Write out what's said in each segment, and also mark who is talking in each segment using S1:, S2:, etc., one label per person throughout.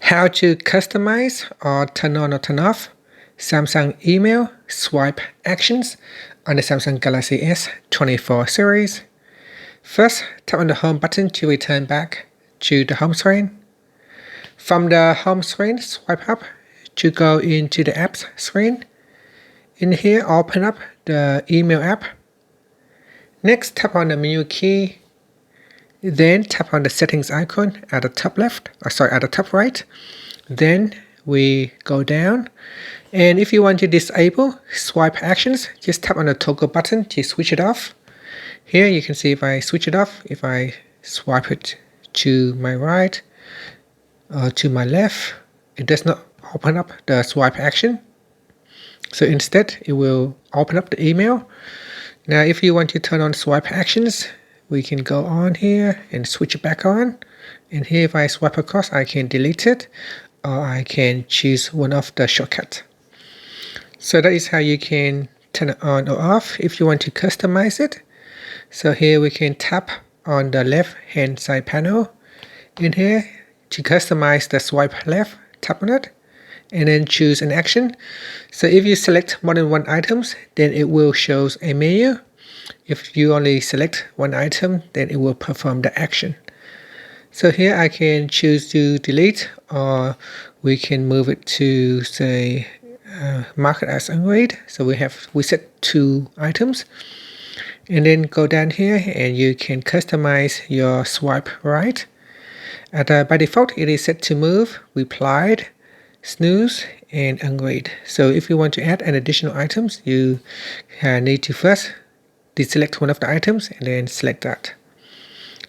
S1: How to customize or turn on or turn off Samsung email swipe actions on the Samsung Galaxy S24 series. First, tap on the home button to return back to the home screen. From the home screen, swipe up to go into the apps screen. In here, open up the email app. Next, tap on the menu key. Then tap on the settings icon at the top left, at the top right. Then we go down, and if you want to disable swipe actions, just tap on the toggle button to switch it off. Here you can see if I switch it off, if I swipe it to my right or to my left, it does not open up the swipe action. So instead, it will open up the email. Now, if you want to turn on swipe actions, we can go on here and switch it back on. And here, if I swipe across, I can delete it, or I can choose one of the shortcuts. So that is how you can turn it on or off if you want to customize it. So here we can tap on the left hand side panel. In here, to customize the swipe left, tap on it, and then choose an action. So if you select more than one item, then it will show a menu. If you only select one item, then it will perform the action. So here I can choose to delete, or we can move it to, say, mark it as unread. So we set 2 items, and then go down here and you can customize your swipe right. By default, it is set to move, replied, snooze, and unread. So if you want to add an additional items, you need to first deselect one of the items and then select that.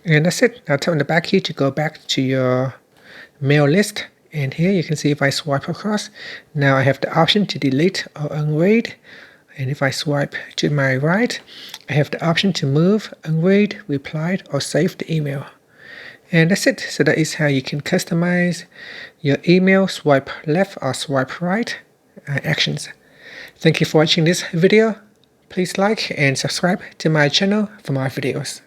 S1: And that's it. Now tap on the back key to go back to your mail list. And here you can see if I swipe across, now I have the option to delete or unread. And if I swipe to my right, I have the option to move, unread, replied, or save the email. And that's it. So that is how you can customize your email swipe left or swipe right actions. Thank you for watching this video. Please like and subscribe to my channel for more videos.